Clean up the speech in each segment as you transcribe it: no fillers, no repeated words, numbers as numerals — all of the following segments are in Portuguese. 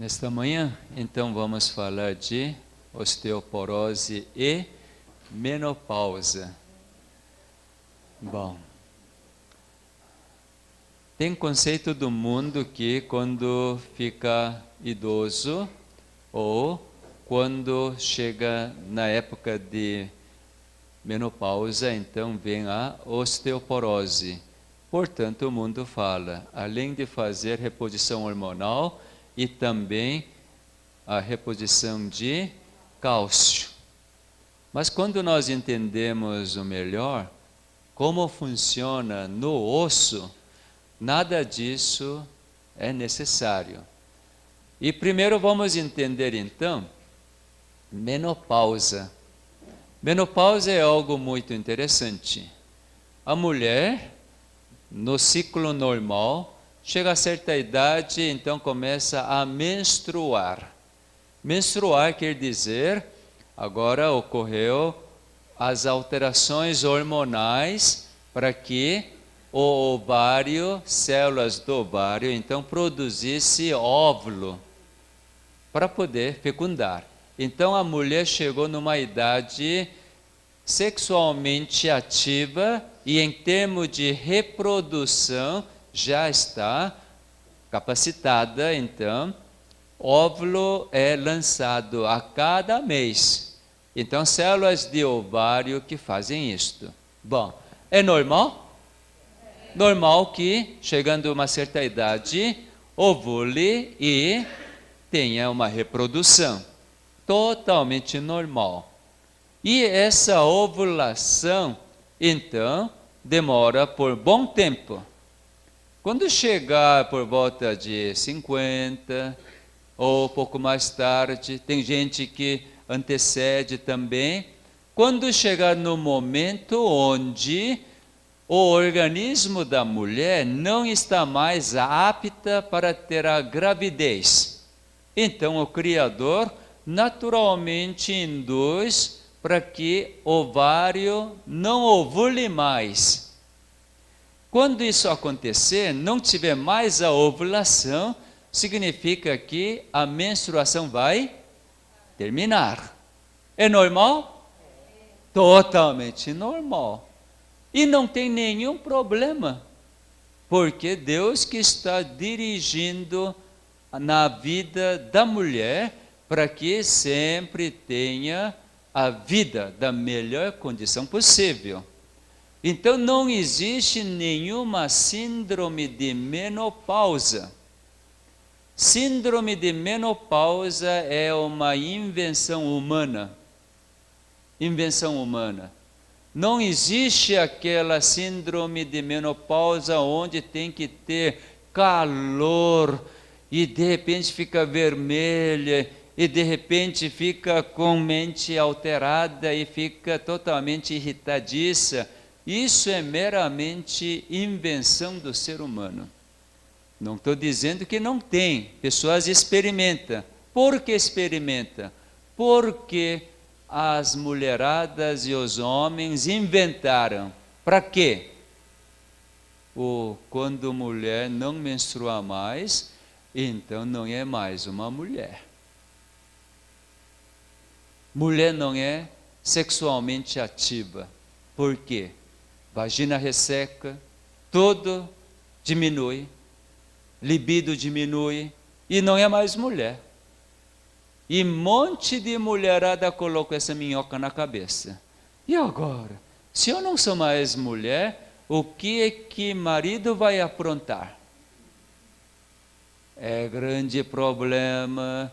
Nesta manhã, então, vamos falar de osteoporose e menopausa. Bom, tem conceito do mundo que quando fica idoso ou quando chega na época de menopausa, então vem a osteoporose. Portanto, o mundo fala, além de fazer reposição hormonal, e também a reposição de cálcio. Mas quando nós entendemos o melhor, como funciona no osso, nada disso é necessário. E primeiro vamos entender então, menopausa. Menopausa é algo muito interessante. A mulher, no ciclo normal, chega a certa idade, então começa a menstruar. Menstruar quer dizer, agora ocorreu as alterações hormonais para que o ovário, células do ovário, então produzisse óvulo para poder fecundar. Então a mulher chegou numa idade sexualmente ativa e em termos de reprodução já está capacitada, então, óvulo é lançado a cada mês. Então, células de ovário que fazem isto. Bom, é normal? Normal que, chegando a uma certa idade, ovule e tenha uma reprodução. Totalmente normal. E essa ovulação, então, demora por bom tempo. Quando chegar por volta de 50 ou pouco mais tarde, tem gente que antecede também. Quando chegar no momento onde o organismo da mulher não está mais apta para ter a gravidez, então o Criador naturalmente induz para que o ovário não ovule mais. Quando isso acontecer, não tiver mais a ovulação, significa que a menstruação vai terminar. É normal? Totalmente normal. E não tem nenhum problema, porque Deus que está dirigindo na vida da mulher para que sempre tenha a vida da melhor condição possível. Então não existe nenhuma síndrome de menopausa. Síndrome de menopausa é uma invenção humana. Invenção humana. Não existe aquela síndrome de menopausa onde tem que ter calor e de repente fica vermelha e de repente fica com mente alterada e fica totalmente irritadiça. Isso é meramente invenção do ser humano. Não estou dizendo que não tem. Pessoas experimentam. Por que experimenta? Porque as mulheradas e os homens inventaram. Para quê? Quando mulher não menstrua mais, então não é mais uma mulher. Mulher não é sexualmente ativa. Por quê? Vagina resseca, tudo diminui, libido diminui e não é mais mulher. E monte de mulherada colocou essa minhoca na cabeça. E agora? Se eu não sou mais mulher, o que é que marido vai aprontar? É grande problema.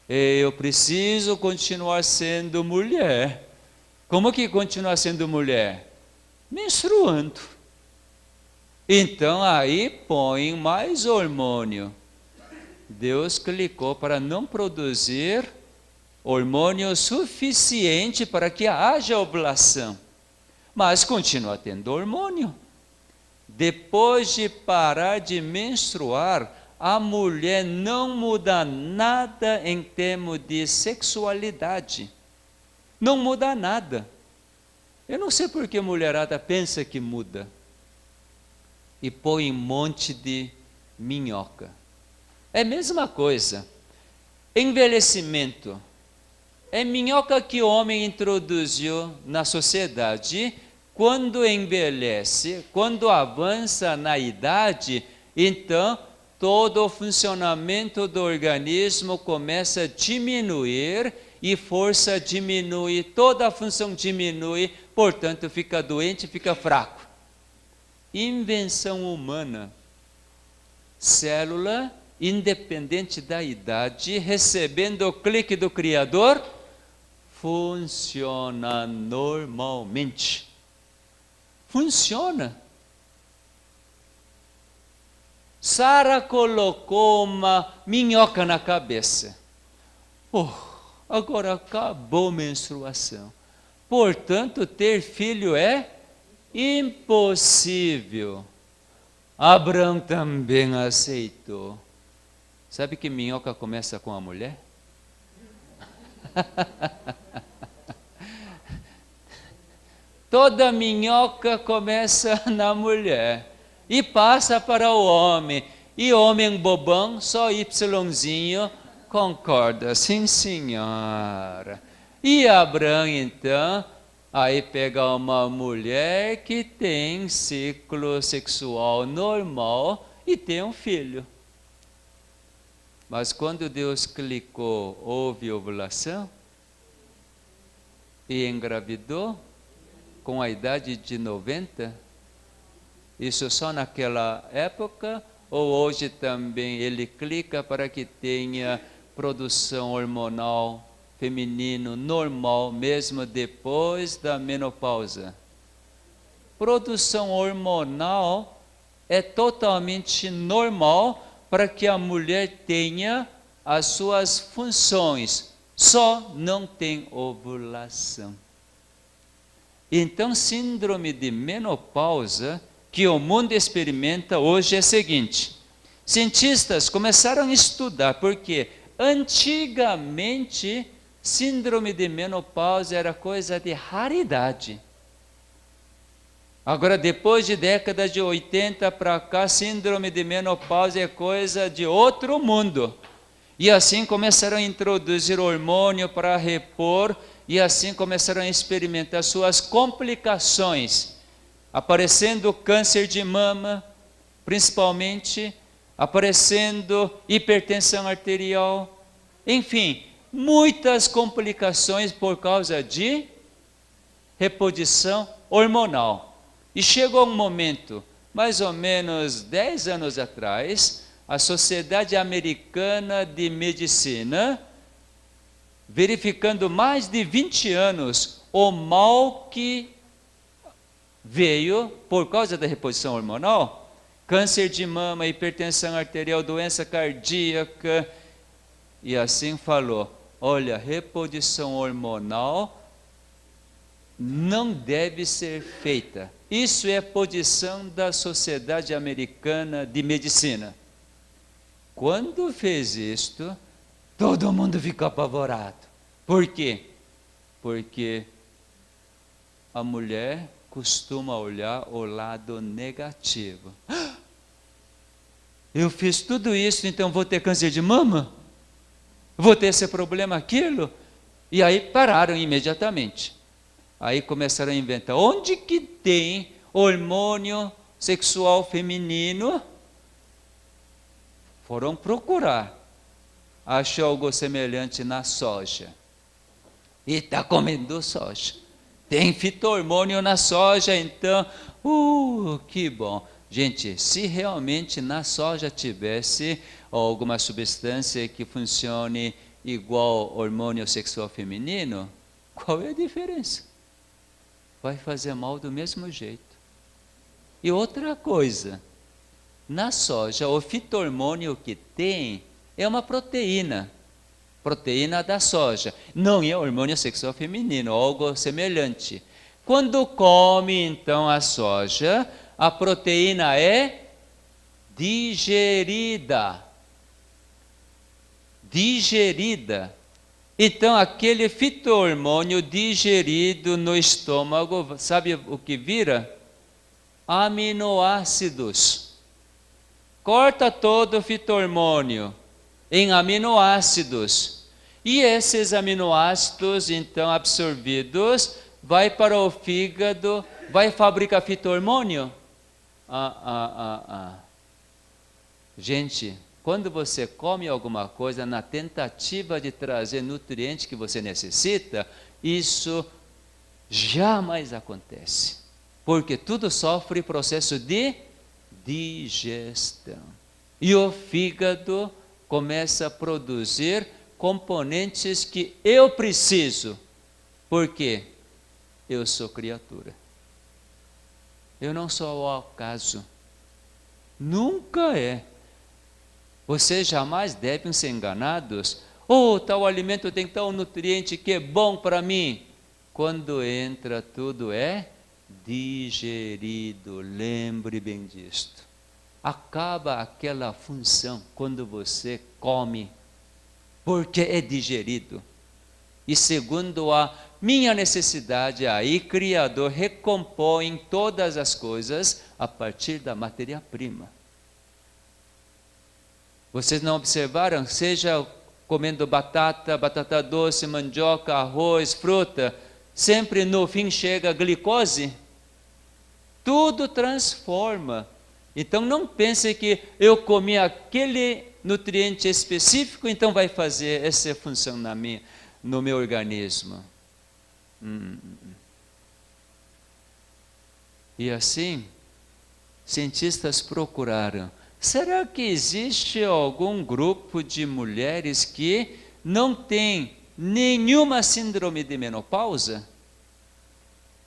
Eu preciso continuar sendo mulher. Como que continuar sendo mulher? Menstruando. Então aí põe mais hormônio. Deus clicou para não produzir hormônio suficiente para que haja ovulação. Mas continua tendo hormônio. Depois de parar de menstruar, a mulher não muda nada em termos de sexualidade. Não muda nada. Eu não sei por que a mulherada pensa que muda. E põe um monte de minhoca. É a mesma coisa. Envelhecimento. É minhoca que o homem introduziu na sociedade. Quando envelhece, quando avança na idade, então todo o funcionamento do organismo começa a diminuir e força diminui, toda a função diminui, portanto fica doente, fica fraco. Invenção humana. Célula, independente da idade, recebendo o clique do Criador, funciona normalmente. Funciona. Sara colocou uma minhoca na cabeça. Agora acabou a menstruação. Portanto, ter filho é impossível. Abraão também aceitou. Sabe que minhoca começa com a mulher? Toda minhoca começa na mulher e passa para o homem. E homem bobão, só Yzinho, concorda, sim senhora. E Abraão então, aí pega uma mulher que tem ciclo sexual normal e tem um filho. Mas quando Deus clicou, houve ovulação e engravidou com a idade de 90? Isso só naquela época ou hoje também ele clica para que tenha produção hormonal feminino normal mesmo depois da menopausa? Produção hormonal é totalmente normal para que a mulher tenha as suas funções, só não tem ovulação. Então, síndrome de menopausa que o mundo experimenta hoje é o seguinte: cientistas começaram a estudar, porque antigamente síndrome de menopausa era coisa de raridade. Agora, depois de década de 80 para cá, síndrome de menopausa é coisa de outro mundo. E assim começaram a introduzir hormônio para repor, e assim começaram a experimentar suas complicações, aparecendo câncer de mama, principalmente, aparecendo hipertensão arterial, enfim, muitas complicações por causa de reposição hormonal. E chegou um momento, mais ou menos 10 anos atrás, a Sociedade Americana de Medicina, verificando mais de 20 anos o mal que veio por causa da reposição hormonal, câncer de mama, hipertensão arterial, doença cardíaca, e assim falou: olha, reposição hormonal não deve ser feita. Isso é a posição da Sociedade Americana de Medicina. Quando fez isto, todo mundo ficou apavorado. Por quê? Porque a mulher costuma olhar o lado negativo. Eu fiz tudo isso, então vou ter câncer de mama? Vou ter esse problema, aquilo? E aí pararam imediatamente. Aí começaram a inventar. Onde que tem hormônio sexual feminino? Foram procurar. Achou algo semelhante na soja. E está comendo soja. Tem fito-hormônio na soja, então, que bom. Gente, se realmente na soja tivesse alguma substância que funcione igual hormônio sexual feminino, qual é a diferença? Vai fazer mal do mesmo jeito. E outra coisa, na soja, o fito-hormônio que tem é uma proteína da soja. Não é hormônio sexual feminino, algo semelhante. Quando come, então, a soja, a proteína é digerida. Então, aquele fito-hormônio digerido no estômago, sabe o que vira? Aminoácidos. Corta todo o fito-hormônio. em aminoácidos. E esses aminoácidos, então, absorvidos, vai para o fígado, vai fabricar fito-hormônio. Gente, quando você come alguma coisa na tentativa de trazer nutriente que você necessita, isso jamais acontece. Porque tudo sofre processo de digestão. E o fígado começa a produzir componentes que eu preciso. Por quê? Eu sou criatura. Eu não sou ao acaso. Nunca é. Vocês jamais devem ser enganados. Tal alimento tem tal nutriente que é bom para mim. Quando entra, tudo é digerido. Lembre bem disto. Acaba aquela função quando você come, porque é digerido. E segundo a minha necessidade, aí Criador recompõe todas as coisas a partir da matéria-prima. Vocês não observaram? Seja comendo batata doce, mandioca, arroz, fruta, sempre no fim chega a glicose. Tudo transforma. Então não pense que eu comi aquele nutriente específico, então vai fazer essa função no meu organismo. E assim, cientistas procuraram. Será que existe algum grupo de mulheres que não tem nenhuma síndrome de menopausa?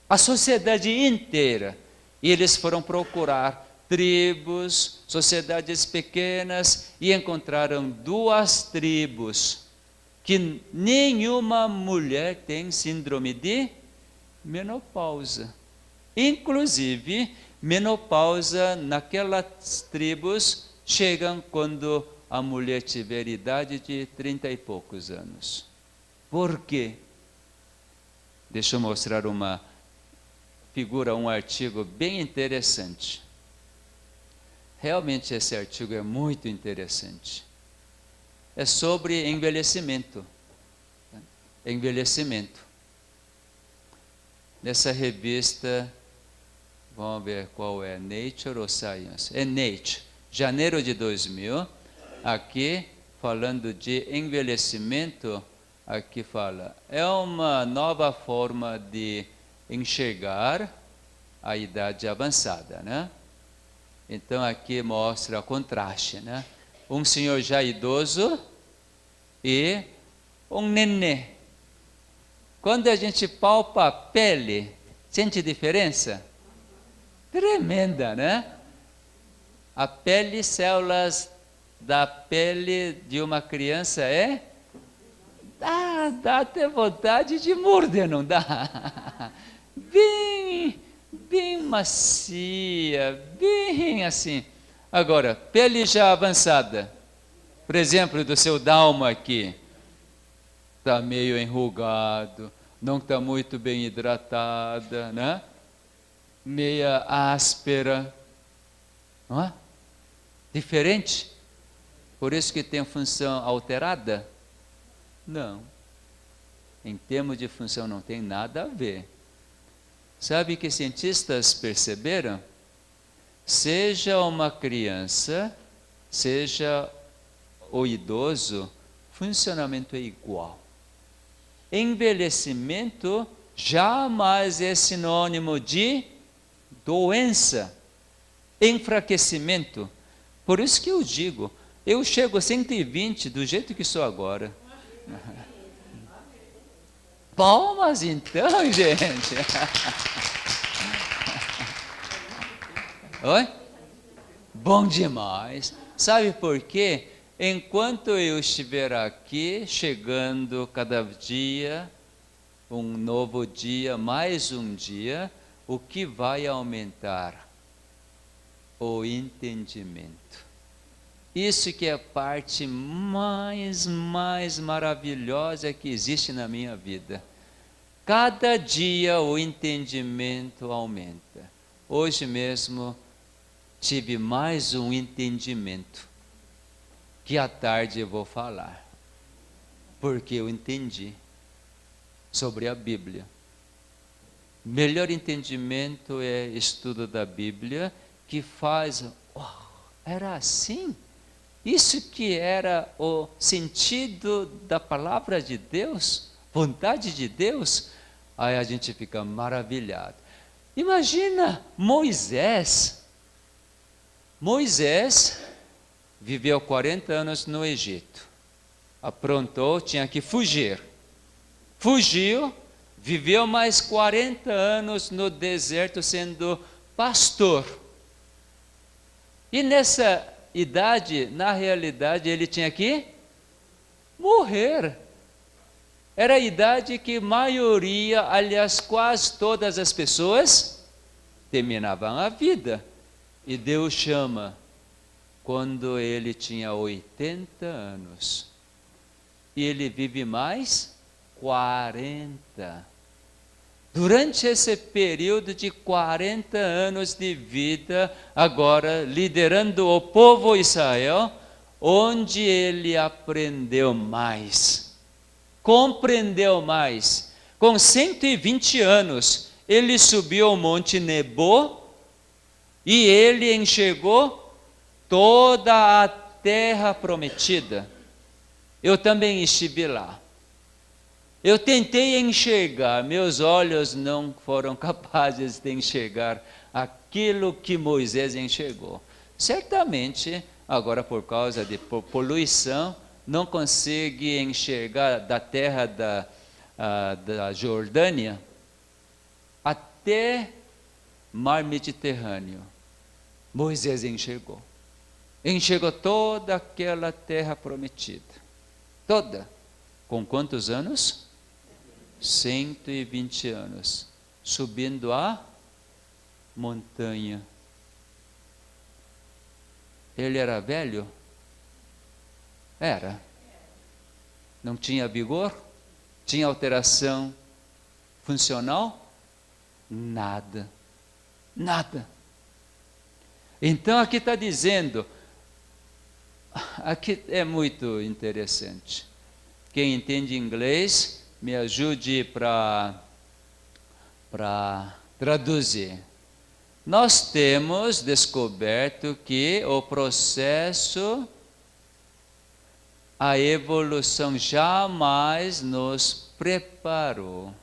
A sociedade inteira. E eles foram procurar tribos, sociedades pequenas, e encontraram 2 tribos que nenhuma mulher tem síndrome de menopausa. Inclusive, menopausa naquelas tribos chegam quando a mulher tiver idade de 30 e poucos anos. Por quê? Deixa eu mostrar uma figura, um artigo bem interessante. Realmente esse artigo é muito interessante. É sobre envelhecimento. Envelhecimento. Nessa revista, vamos ver qual é, Nature ou Science? É Nature, janeiro de 2000. Aqui, falando de envelhecimento, aqui fala, é uma nova forma de enxergar a idade avançada, né? Então aqui mostra o contraste, né? Um senhor já idoso e um nenê. Quando a gente palpa a pele, sente diferença? Tremenda, né? A pele, células da pele de uma criança dá até vontade de morder, não dá? Bem macia, bem assim. Agora, pele já avançada, por exemplo, do seu dalma aqui, está meio enrugado, não está muito bem hidratada, né? Meia áspera, não é? Diferente? Por isso que tem função alterada? Não. Em termos de função não tem nada a ver. Sabe que cientistas perceberam? Seja uma criança, seja o idoso, funcionamento é igual. Envelhecimento jamais é sinônimo de doença, enfraquecimento. Por isso que eu digo, eu chego a 120 do jeito que sou agora. Palmas então, gente. Oi? Bom demais. Sabe por quê? Enquanto eu estiver aqui, chegando cada dia, um novo dia, mais um dia, o que vai aumentar? O entendimento. Isso que é a parte mais maravilhosa que existe na minha vida. Cada dia o entendimento aumenta. Hoje mesmo tive mais um entendimento. que à tarde eu vou falar, porque eu entendi sobre a Bíblia. Melhor entendimento é estudo da Bíblia, que faz, era assim? Isso que era o sentido da palavra de Deus, vontade de Deus? Aí a gente fica maravilhado. Imagina Moisés viveu 40 anos no Egito, aprontou, tinha que fugir, fugiu, viveu mais 40 anos no deserto sendo pastor, e nessa idade, na realidade, ele tinha que morrer. Era a idade que a maioria, aliás, quase todas as pessoas terminavam a vida. E Deus chama quando ele tinha 80 anos. E ele vive mais 40. Durante esse período de 40 anos de vida, agora liderando o povo Israel, onde ele aprendeu mais, compreendeu mais. Com 120 anos, ele subiu ao Monte Nebo e ele enxergou toda a terra prometida. Eu também estive lá. Eu tentei enxergar, meus olhos não foram capazes de enxergar aquilo que Moisés enxergou. Certamente, agora por causa de poluição, não consegue enxergar da terra da Jordânia até mar Mediterrâneo. Moisés enxergou. Enxergou toda aquela terra prometida. Toda. Com quantos anos? 120 anos, subindo a montanha. Ele era velho? Era. Não tinha vigor? Tinha alteração funcional? Nada. Nada. Então aqui está dizendo, aqui é muito interessante. Quem entende inglês, me ajude para traduzir. Nós temos descoberto que o processo, a evolução jamais nos preparou.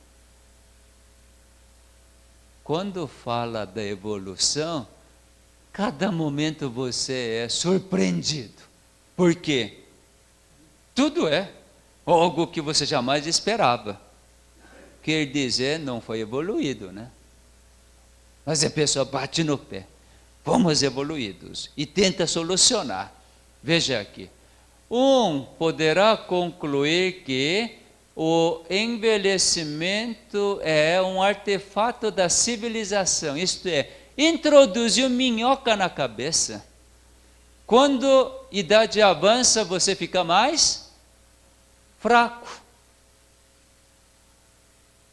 Quando fala da evolução, cada momento você é surpreendido. Por quê? Tudo é algo que você jamais esperava. Quer dizer, não foi evoluído, né? Mas a pessoa bate no pé. Fomos evoluídos. E tenta solucionar. Veja aqui. Poderá concluir que o envelhecimento é um artefato da civilização. Isto é, introduziu minhoca na cabeça. Quando a idade avança, você fica mais fraco.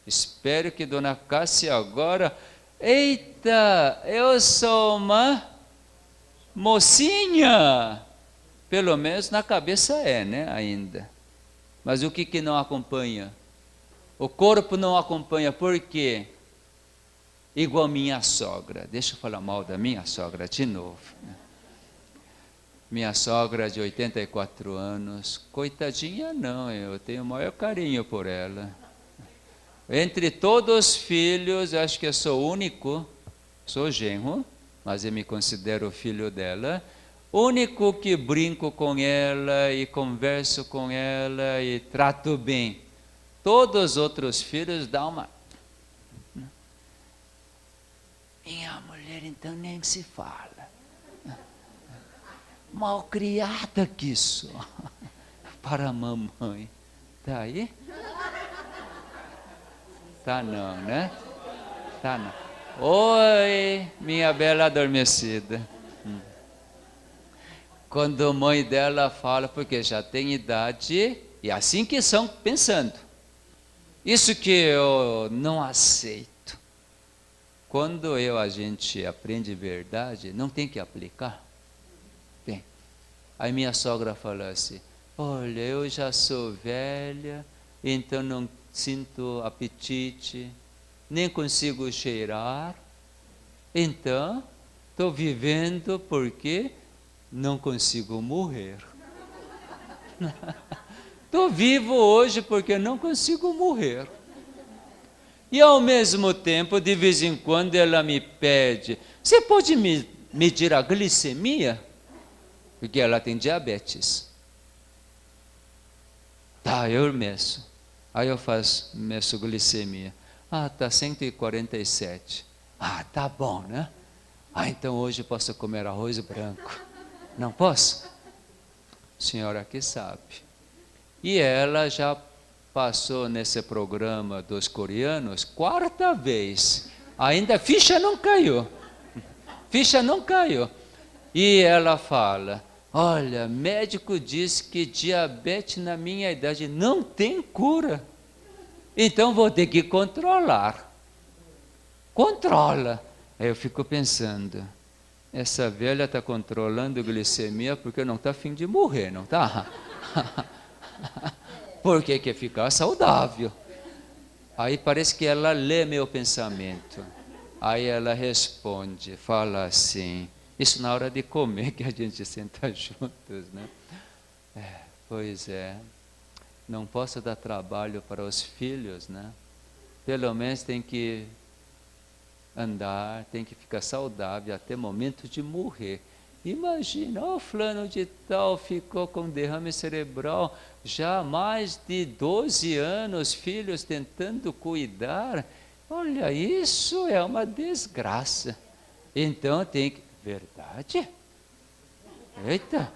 Espero que Dona Cássia agora, eita, eu sou uma mocinha. Pelo menos na cabeça é, né, ainda. Mas o que não acompanha? O corpo não acompanha, por quê? Igual minha sogra. Deixa eu falar mal da minha sogra de novo. Minha sogra de 84 anos, coitadinha não, eu tenho o maior carinho por ela. Entre todos os filhos, acho que eu sou o único, sou genro, mas eu me considero filho dela, único que brinco com ela e converso com ela e trato bem. Todos os outros filhos dão uma... Minha mulher então nem se fala. Malcriada que sou para a mamãe. Tá aí? Tá não, né? Tá não. Oi, minha bela adormecida. Quando a mãe dela fala, porque já tem idade, e assim que são pensando. Isso que eu não aceito. Quando a gente aprende verdade, não tem que aplicar. Aí minha sogra falou assim, olha, eu já sou velha, então não sinto apetite, nem consigo cheirar, então estou vivendo porque não consigo morrer. Estou vivo hoje porque não consigo morrer. E ao mesmo tempo, de vez em quando, ela me pede, você pode medir a glicemia? Porque ela tem diabetes. Tá, eu meço. Aí eu meço glicemia. Ah, tá 147. Ah, tá bom, né? Ah, então hoje eu posso comer arroz branco. Não posso? Senhora que sabe. E ela já passou nesse programa dos coreanos 4ª vez. Ainda a ficha não caiu. Ficha não caiu. E ela fala, olha, médico diz que diabetes na minha idade não tem cura. Então vou ter que controlar. Controla. Aí eu fico pensando, essa velha está controlando a glicemia porque não está a fim de morrer, não está? Porque quer ficar saudável. Aí parece que ela lê meu pensamento. Aí ela responde, fala assim, isso na hora de comer que a gente senta juntos, né? Pois é, não posso dar trabalho para os filhos, né? Pelo menos tem que andar, tem que ficar saudável até o momento de morrer. Imagina, o fulano de tal ficou com derrame cerebral, já há mais de 12 anos, filhos tentando cuidar. Olha, isso é uma desgraça. Então tem que... Verdade? Eita,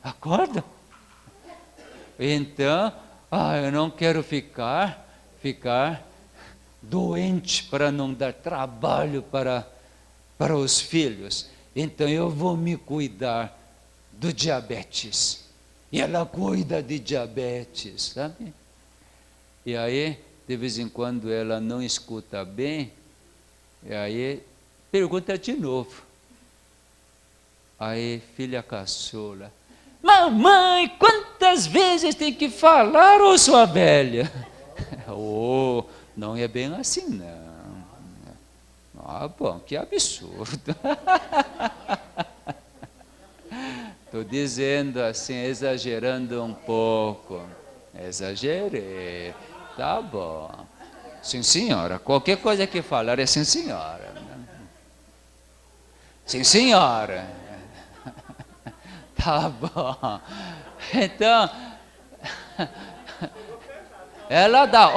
acorda. Então, eu não quero ficar doente para não dar trabalho para os filhos. Então eu vou me cuidar do diabetes. E ela cuida de diabetes, sabe? E aí, de vez em quando ela não escuta bem, e aí pergunta de novo. Aí, filha caçula, mamãe, quantas vezes tem que falar, ô sua velha? Oh, não é bem assim, não. Ah, bom, que absurdo. Estou dizendo assim, exagerando um pouco. Exagerei. Tá bom. Sim, senhora. Qualquer coisa que falar é sim, senhora. Sim, senhora. Tá bom. Então, ela dá,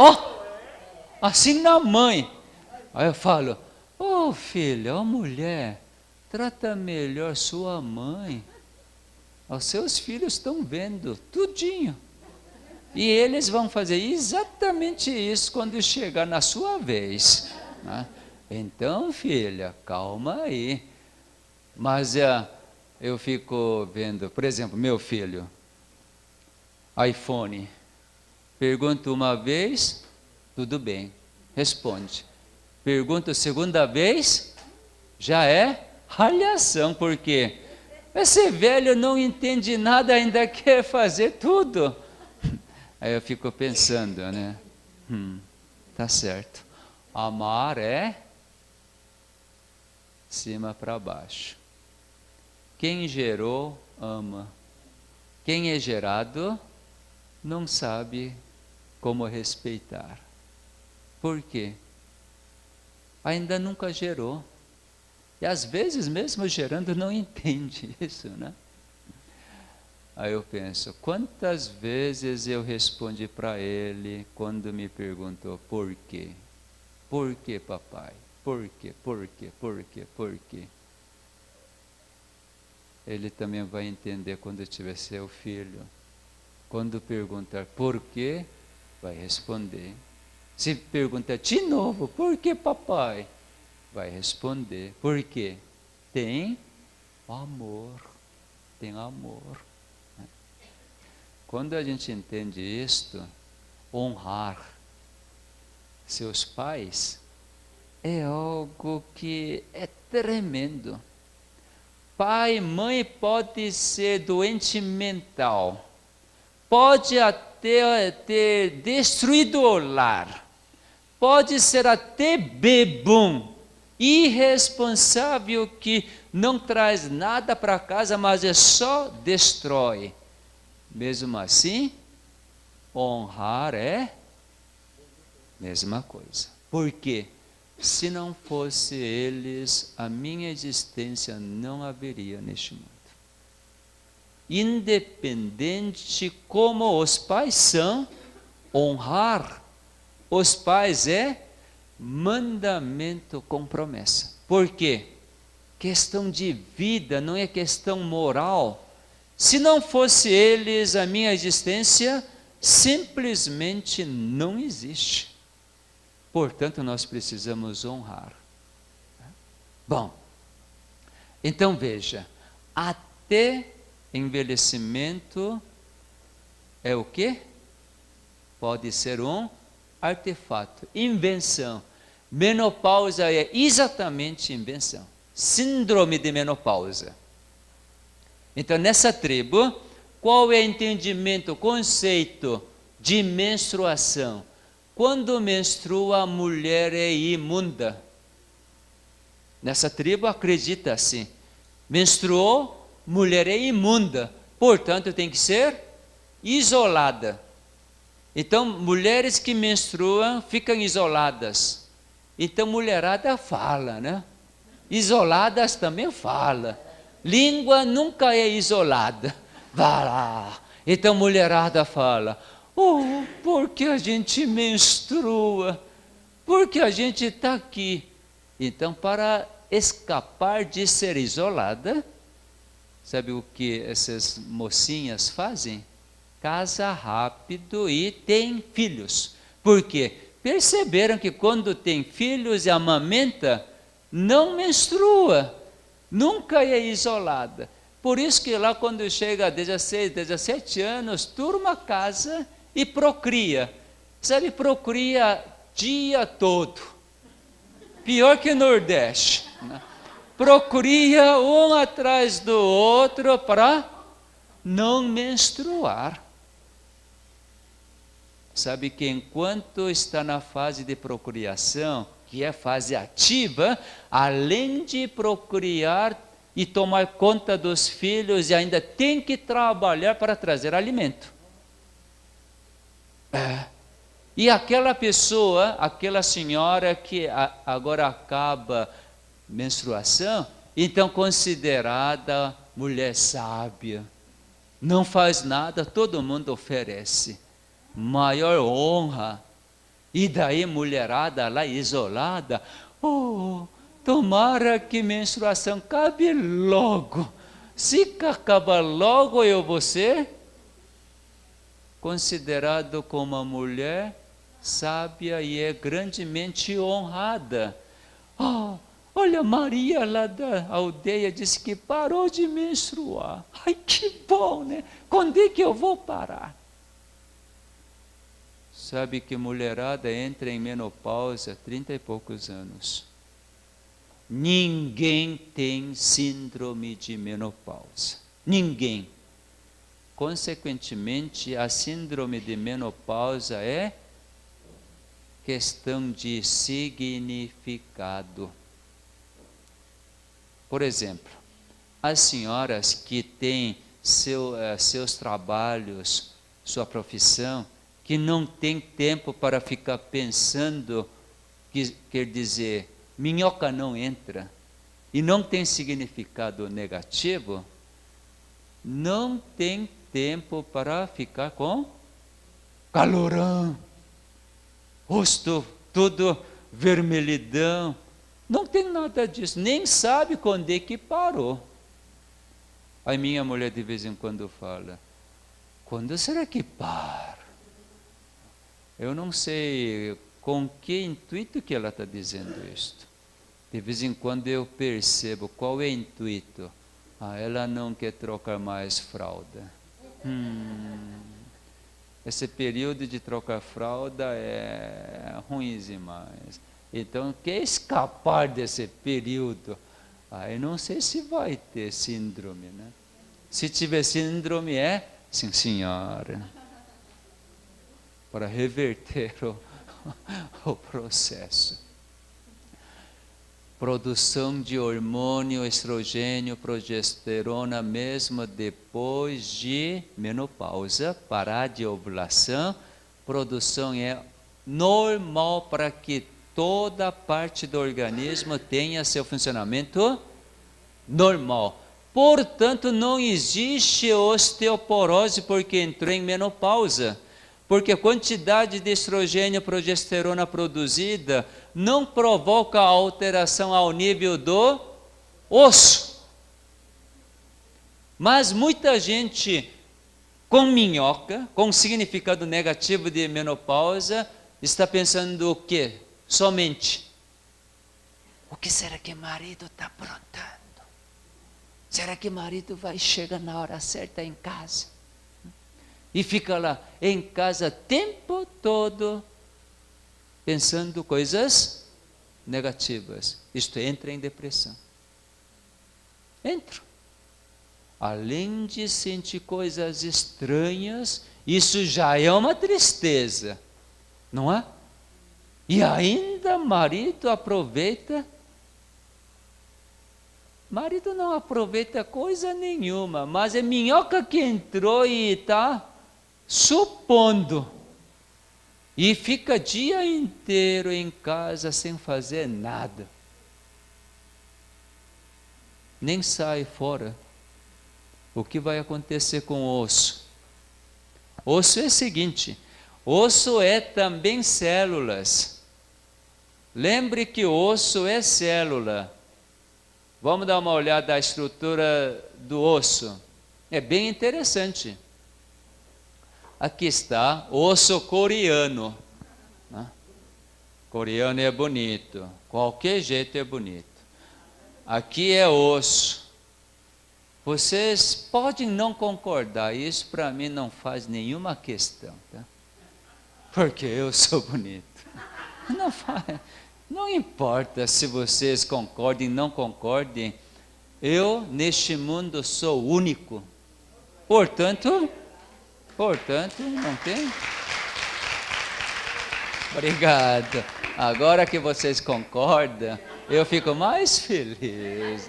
assim na mãe. Aí eu falo, filha, mulher, trata melhor sua mãe. Os seus filhos estão vendo tudinho. E eles vão fazer exatamente isso quando chegar na sua vez. Né? Então, filha, calma aí. Mas eu fico vendo, por exemplo, meu filho, iPhone. Pergunto uma vez, tudo bem, responde. Pergunto segunda vez, já é ralhação, porque esse velho não entende nada, ainda quer fazer tudo. Aí eu fico pensando, né? Tá certo. Amar é cima para baixo. Quem gerou, ama. Quem é gerado, não sabe como respeitar. Por quê? Ainda nunca gerou. E às vezes, mesmo gerando, não entende isso, né? Aí eu penso, quantas vezes eu respondi para ele quando me perguntou por quê? Por quê, papai? Por quê? Por quê? Por quê? Por quê? Ele também vai entender quando tiver seu filho. Quando perguntar por quê, vai responder. Se perguntar de novo, por que, papai? Vai responder, por quê? Tem amor. Tem amor. Quando a gente entende isto, honrar seus pais é algo que é tremendo. pai e mãe pode ser doente mental, pode até ter destruído o lar, pode ser até bebum, irresponsável que não traz nada para casa, mas só destrói. Mesmo assim, honrar é mesma coisa. Por quê? Se não fosse eles, a minha existência não haveria neste mundo. Independente como os pais são, honrar os pais é mandamento com promessa. Por quê? Questão de vida, não é questão moral. Se não fosse eles, a minha existência simplesmente não existe. Portanto, nós precisamos honrar. Bom, então veja, até envelhecimento é o quê? Pode ser um artefato, invenção. Menopausa é exatamente invenção. Síndrome de menopausa. Então, nessa tribo, qual é o entendimento, o conceito de menstruação? Quando menstrua, a mulher é imunda. Nessa tribo acredita assim: menstruou, mulher é imunda, portanto tem que ser isolada. Então, mulheres que menstruam ficam isoladas. Então, mulherada fala, né? Isoladas também fala. Língua nunca é isolada. Vá lá. Então, mulherada fala: oh, porque a gente menstrua? Porque a gente está aqui. Então, para escapar de ser isolada, sabe o que essas mocinhas fazem? Casa rápido e tem filhos. Por quê? Perceberam que quando tem filhos e amamenta, não menstrua, nunca é isolada. Por isso que lá quando chega a 16, 17 anos, turma casa e procria. Sabe, procria dia todo. Pior que o Nordeste, né? Procria um atrás do outro para não menstruar. Sabe que enquanto está na fase de procriação, que é fase ativa, além de procriar e tomar conta dos filhos, e ainda tem que trabalhar para trazer alimento. E aquela pessoa, aquela senhora que agora acaba menstruação, então considerada mulher sábia, não faz nada, todo mundo oferece. Maior honra. E daí mulherada lá isolada, oh, tomara que menstruação acabe logo. Se acaba logo, eu vou ser considerado como uma mulher sábia e é grandemente honrada. Oh, olha, Maria lá da aldeia disse que parou de menstruar. Ai, que bom, né? Quando é que eu vou parar? Sabe que mulherada entra em menopausa 30 e poucos anos. Ninguém tem síndrome de menopausa. Ninguém. Consequentemente, a síndrome de menopausa é questão de significado. Por exemplo, as senhoras que têm seus trabalhos, sua profissão, que não tem tempo para ficar pensando, quer dizer, minhoca não entra, e não tem significado negativo, não tem tempo para ficar com calorão, rosto todo vermelhidão, não tem nada disso, nem sabe quando é que parou. Aí minha mulher de vez em quando fala: quando será que para? Eu não sei com que intuito que ela está dizendo isto. De vez em quando eu percebo qual é o intuito. Ela não quer trocar mais fralda. Esse período de trocar fralda é ruim demais. Então, quer escapar desse período. aí não sei se vai ter síndrome, né? Se tiver síndrome, sim, senhora, para reverter o processo. Produção de hormônio, estrogênio, progesterona, mesmo depois de menopausa, parar de ovulação, produção é normal para que toda parte do organismo tenha seu funcionamento normal. Portanto, não existe osteoporose porque entrou em menopausa. Porque a quantidade de estrogênio e progesterona produzida não provoca alteração ao nível do osso. Mas muita gente com minhoca, com significado negativo de menopausa, está pensando o quê? Somente. O que será que marido está aprontando? Será que marido vai chegar na hora certa em casa? E fica lá em casa o tempo todo pensando coisas negativas. Isto entra em depressão. Entra. Além de sentir coisas estranhas, isso já é uma tristeza, não é? E ainda marido aproveita. Marido não aproveita coisa nenhuma, mas é minhoca que entrou e está supondo. E fica o dia inteiro em casa sem fazer nada. Nem sai fora. O que vai acontecer com o osso? Osso é o seguinte, osso é também células. Lembre que o osso é célula. Vamos dar uma olhada na estrutura do osso. É bem interessante. Aqui está, osso coreano. Coreano é bonito. Qualquer jeito é bonito. Aqui é osso. Vocês podem não concordar. Isso para mim não faz nenhuma questão. Tá? Porque eu sou bonito. Não faz. Não importa se vocês concordem ou não concordem. Eu, neste mundo, sou único. Portanto, não tem. Obrigado. Agora que vocês concordam, eu fico mais feliz.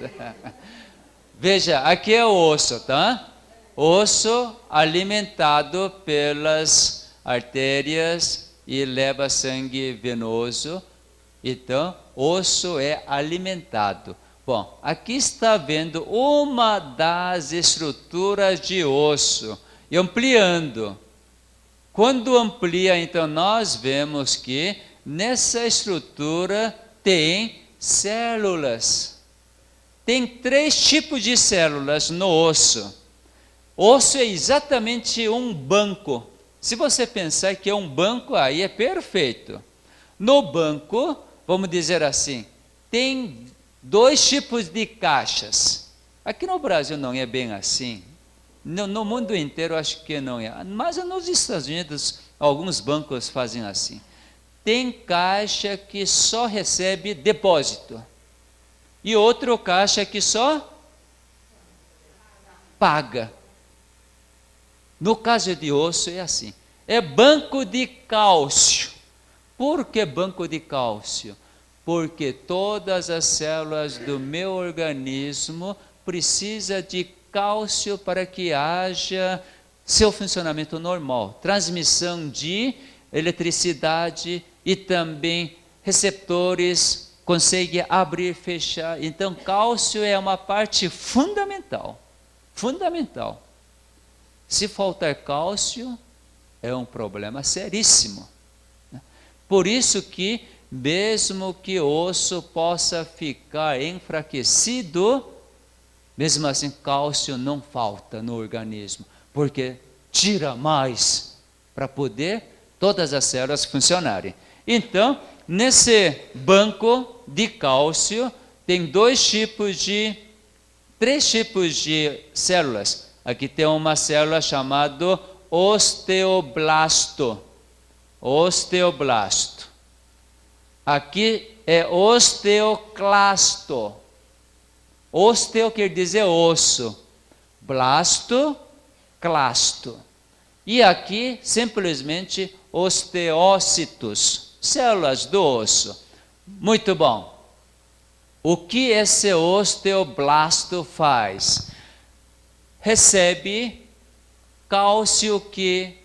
Veja, aqui é o osso, tá? Osso alimentado pelas artérias e leva sangue venoso. Então, osso é alimentado. Bom, aqui está vendo uma das estruturas de osso. E ampliando. Quando amplia, então, nós vemos que nessa estrutura tem células. Tem 3 tipos de células no osso. Osso é exatamente um banco. Se você pensar que é um banco, aí é perfeito. No banco, vamos dizer assim, tem 2 tipos de caixas. Aqui no Brasil não é bem assim. No mundo inteiro acho que não é. Mas nos Estados Unidos, alguns bancos fazem assim. Tem caixa que só recebe depósito. E outro caixa que só paga. No caso de osso é assim. É banco de cálcio. Por que banco de cálcio? Porque todas as células do meu organismo precisam de cálcio para que haja seu funcionamento normal. Transmissão de eletricidade e também receptores consegue abrir e fechar. Então, cálcio é uma parte fundamental. Fundamental. Se faltar cálcio, é um problema seríssimo. Por isso que, mesmo que o osso possa ficar enfraquecido, mesmo assim, cálcio não falta no organismo, porque tira mais para poder todas as células funcionarem. Então, nesse banco de cálcio, tem 3 tipos de células. Aqui tem uma célula chamada osteoblasto. Osteoblasto. Aqui é osteoclasto. Osteo quer dizer osso. Blasto, clasto. E aqui, simplesmente, osteócitos, células do osso. Muito bom. O que esse osteoblasto faz? Recebe cálcio que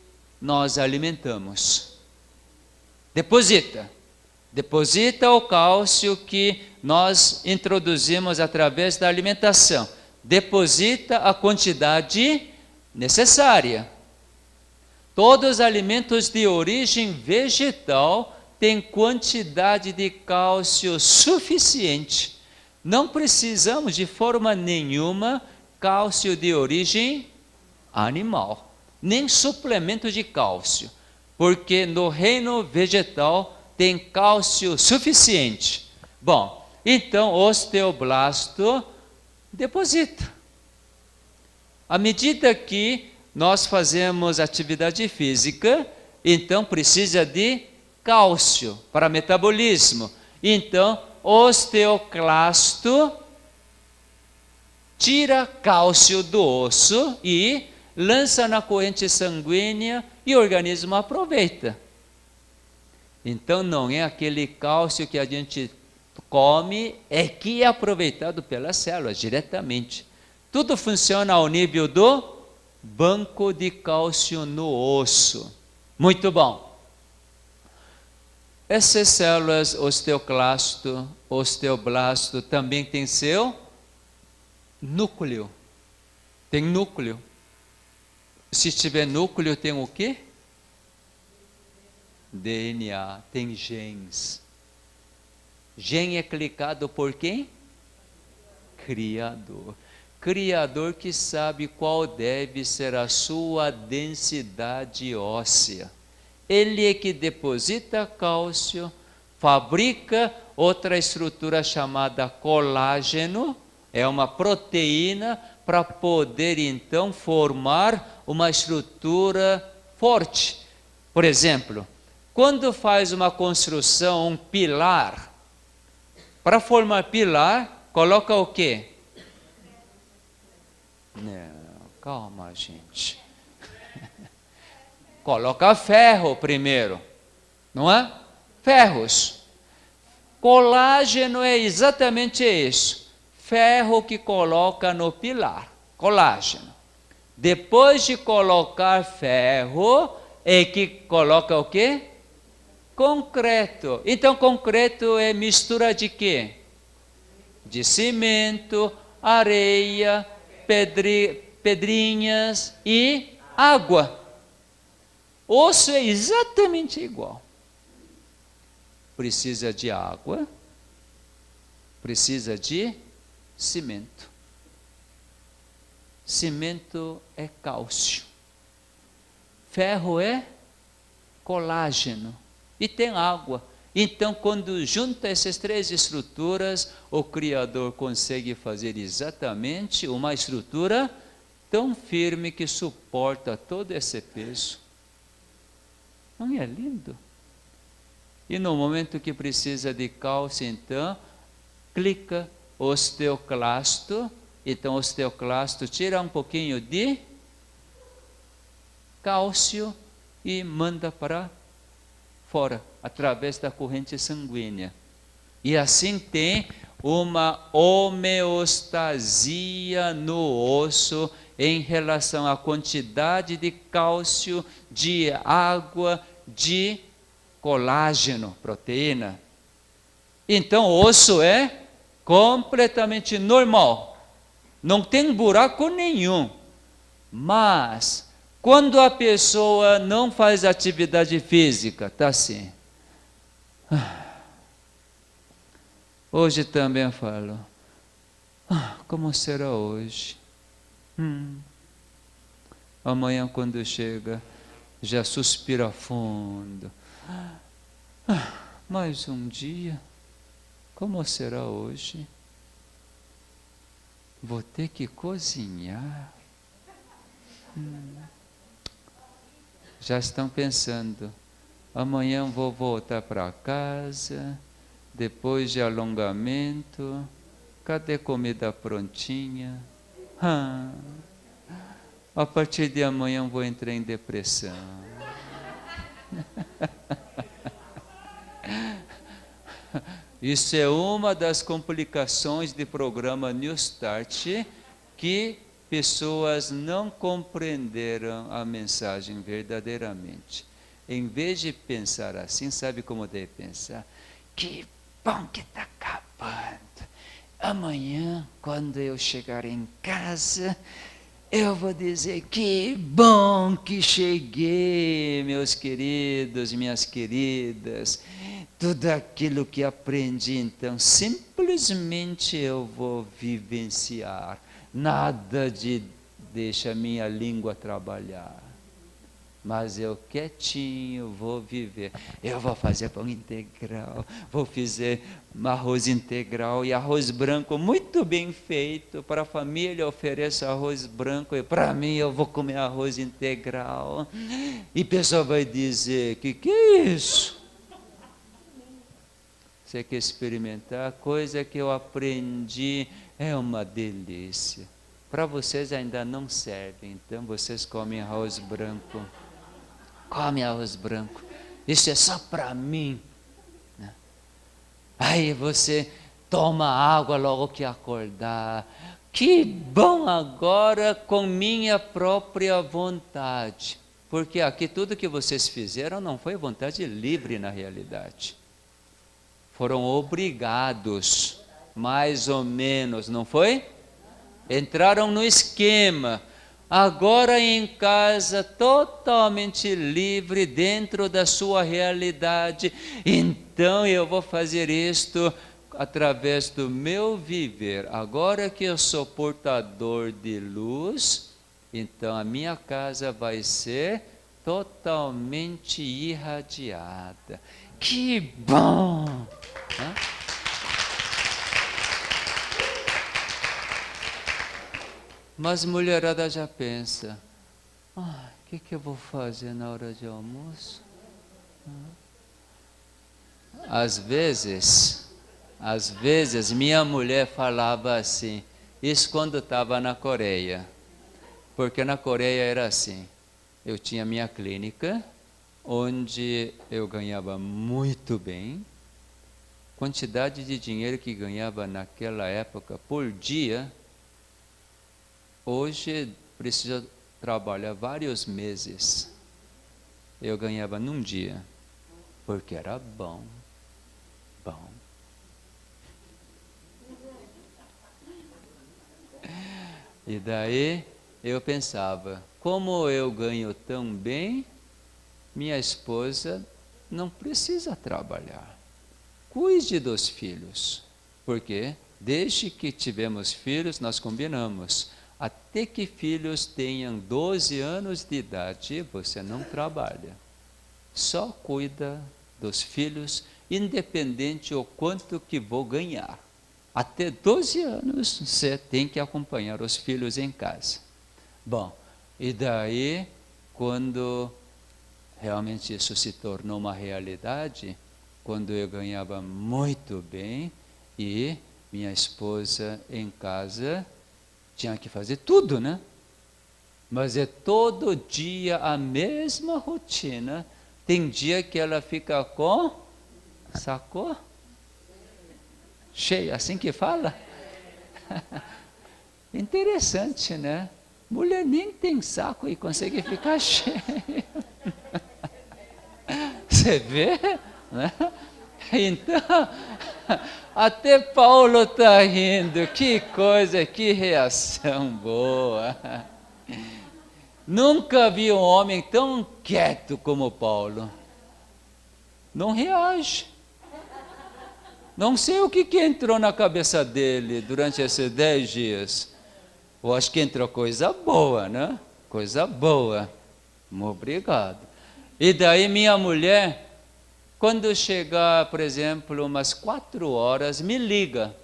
nós alimentamos. Deposita o cálcio que nós introduzimos através da alimentação. Deposita a quantidade necessária. Todos os alimentos de origem vegetal têm quantidade de cálcio suficiente. Não precisamos de forma nenhuma cálcio de origem animal, nem suplemento de cálcio, porque no reino vegetal tem cálcio suficiente. Bom, então o osteoblasto deposita. À medida que nós fazemos atividade física, então precisa de cálcio para metabolismo. Então, o osteoclasto tira cálcio do osso e lança na corrente sanguínea e o organismo aproveita. Então, não é aquele cálcio que a gente come, é que é aproveitado pelas células diretamente. Tudo funciona ao nível do banco de cálcio no osso. Muito bom. Essas células osteoclasto, osteoblasto também tem seu núcleo. Tem núcleo. Se tiver núcleo, tem o quê? DNA, tem genes. Gene é clicado por quem? Criador. Criador que sabe qual deve ser a sua densidade óssea. Ele é que deposita cálcio, fabrica outra estrutura chamada colágeno, é uma proteína para poder então formar uma estrutura forte. Por exemplo, quando faz uma construção, um pilar, para formar pilar, coloca o quê? Não, calma, gente. Coloca ferro primeiro, não é? Ferros. Colágeno é exatamente isso. Ferro que coloca no pilar. Colágeno. Depois de colocar ferro, é que coloca o quê? Concreto. Então, concreto é mistura de quê? De cimento, areia, pedrinhas e água. Osso é exatamente igual. Precisa de água, precisa de cimento. Cimento é cálcio. Ferro é colágeno. E tem água. Então, quando junta essas três estruturas, o Criador consegue fazer exatamente uma estrutura tão firme que suporta todo esse peso. Não é lindo? E no momento que precisa de cálcio, então, clica osteoclasto. Então, o osteoclasto tira um pouquinho de cálcio e manda para fora, através da corrente sanguínea. E assim tem uma homeostasia no osso em relação à quantidade de cálcio, de água, de colágeno, proteína. Então, o osso é completamente normal. Não tem buraco nenhum. Mas, quando a pessoa não faz atividade física, está assim. Hoje também eu falo, como será hoje? Amanhã quando chega, já suspira fundo. Mais um dia, como será hoje? Vou ter que cozinhar. Já estão pensando, amanhã vou voltar para casa, depois de alongamento, Cadê comida prontinha? A partir de amanhã eu vou entrar em depressão. Isso é uma das complicações do programa New Start, que pessoas não compreenderam a mensagem verdadeiramente. Em vez de pensar assim, sabe como deve pensar? Que bom que está acabando. Amanhã, quando eu chegar em casa, eu vou dizer que bom que cheguei, meus queridos, minhas queridas. Tudo aquilo que aprendi, então, simplesmente eu vou vivenciar. Nada de deixa minha língua trabalhar. Mas eu quietinho vou viver. Eu vou fazer pão integral, vou fazer arroz integral e arroz branco muito bem feito. Para a família ofereço arroz branco e para mim eu vou comer arroz integral. E a pessoa vai dizer, que é isso? Você quer experimentar? A coisa que eu aprendi é uma delícia. Para vocês ainda não serve, então vocês comem arroz branco. Come arroz branco. Isso é só para mim. Aí você toma água logo que acordar. Que bom agora com minha própria vontade. Porque aqui tudo que vocês fizeram não foi vontade livre na realidade. Foram obrigados, mais ou menos, não foi? Entraram no esquema. Agora em casa, totalmente livre dentro da sua realidade. Então eu vou fazer isto através do meu viver. Agora que eu sou portador de luz, então a minha casa vai ser totalmente irradiada. Que bom! Mas mulherada já pensa, o que eu vou fazer na hora de almoço? Às vezes, minha mulher falava assim, isso quando estava na Coreia, porque na Coreia era assim, eu tinha minha clínica, onde eu ganhava muito bem, quantidade de dinheiro que ganhava naquela época por dia, hoje precisa trabalhar vários meses. Eu ganhava num dia, porque era bom. E daí eu pensava, como eu ganho tão bem, minha esposa não precisa trabalhar. Cuide dos filhos, porque desde que tivemos filhos, nós combinamos. Até que filhos tenham 12 anos de idade, você não trabalha. Só cuida dos filhos, independente o quanto que vou ganhar. Até 12 anos, você tem que acompanhar os filhos em casa. Bom, e daí, quando realmente isso se tornou uma realidade, quando eu ganhava muito bem e minha esposa em casa tinha que fazer tudo, né? Mas é todo dia a mesma rotina. Tem dia que ela fica com saco cheio, assim que fala? Interessante, né? Mulher nem tem saco e consegue ficar cheio. Você vê? Né? Então, até Paulo está rindo, que coisa, que reação boa. Nunca vi um homem tão quieto como Paulo. Não reage. Não sei o que entrou na cabeça dele durante esses 10 dias. Eu acho que entrou coisa boa, né? Coisa boa. Obrigado. E daí minha mulher, quando chegar, por exemplo, umas 4 horas, me liga.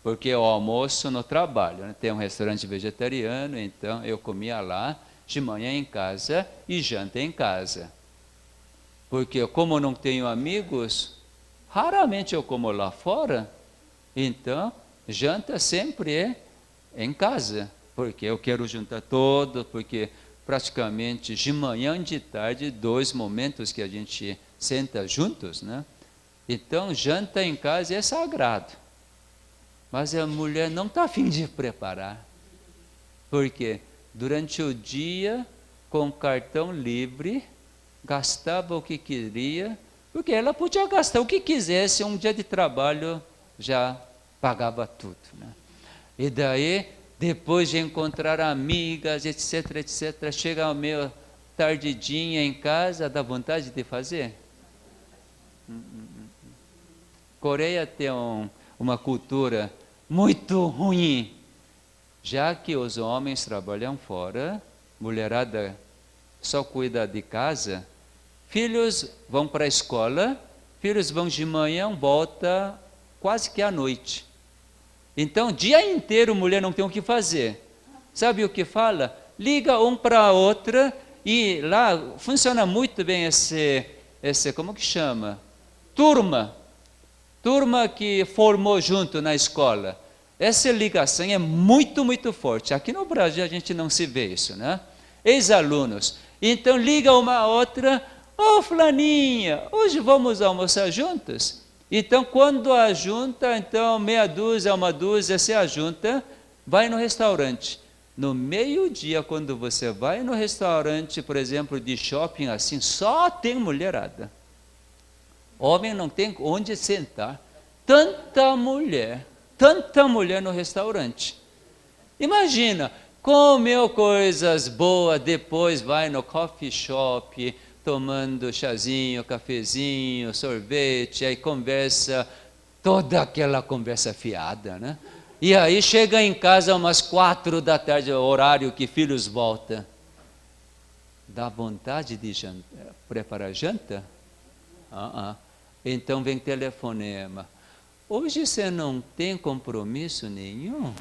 Porque eu almoço no trabalho, né? Tem um restaurante vegetariano, então eu comia lá, de manhã em casa e janta em casa. Porque como não tenho amigos, raramente eu como lá fora, então janta sempre é em casa, porque eu quero juntar todo, porque praticamente de manhã e de tarde, 2 momentos que a gente senta juntos, né? Então, janta em casa é sagrado. Mas a mulher não está a fim de preparar. Por quê? Durante o dia, com cartão livre, gastava o que queria, porque ela podia gastar o que quisesse, um dia de trabalho já pagava tudo, né? E daí, depois de encontrar amigas, etc, etc, chega ao meio tardidinha em casa, dá vontade de fazer? Coreia tem uma cultura muito ruim, já que os homens trabalham fora, mulherada só cuida de casa, filhos vão para a escola, filhos vão de manhã, volta quase que à noite. Então, o dia inteiro mulher não tem o que fazer. Sabe o que fala? Liga um para a outra e lá funciona muito bem esse como que chama? Turma que formou junto na escola. Essa ligação é muito, muito forte. Aqui no Brasil a gente não se vê isso, né? Ex-alunos. Então liga uma a outra, ô fulaninha, hoje vamos almoçar juntos? Então quando ajunta, então meia dúzia, uma dúzia, se ajunta, vai no restaurante. No meio-dia, quando você vai no restaurante, por exemplo, de shopping assim, só tem mulherada. Homem não tem onde sentar. Tanta mulher no restaurante. Imagina, comeu coisas boas, depois vai no coffee shop, tomando chazinho, cafezinho, sorvete, aí conversa, toda aquela conversa fiada, né? E aí chega em casa umas 4 da tarde, horário que filhos voltam. Dá vontade de preparar janta? Então vem telefonema. Hoje você não tem compromisso nenhum?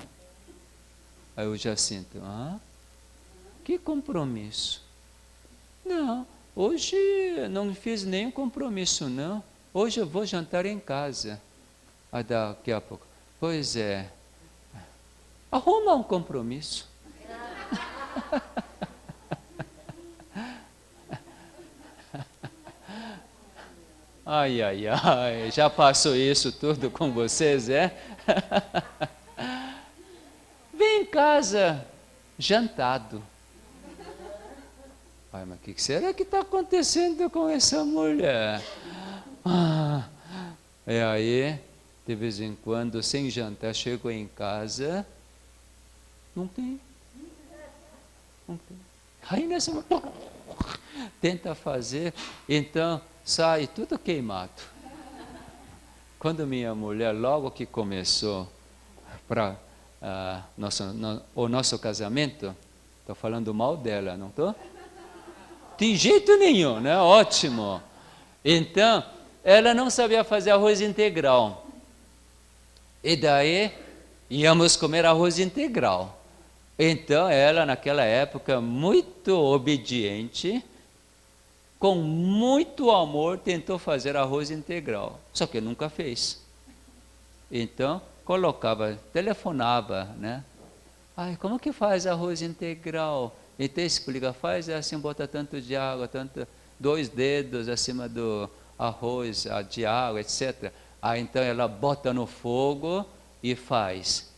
Aí eu já sinto, que compromisso? Não, hoje não fiz nenhum compromisso não. Hoje eu vou jantar em casa. Aí daqui a pouco, pois é, arruma um compromisso. Ai, ai, ai, já passou isso tudo com vocês, é? Vem em casa, jantado. Ai, mas o que será que está acontecendo com essa mulher? E aí, de vez em quando, sem jantar, chego em casa, não tem. Aí nessa tenta fazer, então sai tudo queimado. Quando minha mulher, logo que começou para o nosso casamento, estou falando mal dela, não estou? De jeito nenhum, né? Ótimo. Então, ela não sabia fazer arroz integral. E daí, íamos comer arroz integral. Então, ela, naquela época, muito obediente, com muito amor, tentou fazer arroz integral. Só que nunca fez. Então, colocava, telefonava, né? Ai, como que faz arroz integral? Então explica, faz assim, bota tanto de água, 2 dedos acima do arroz, de água, etc. Aí então ela bota no fogo e faz.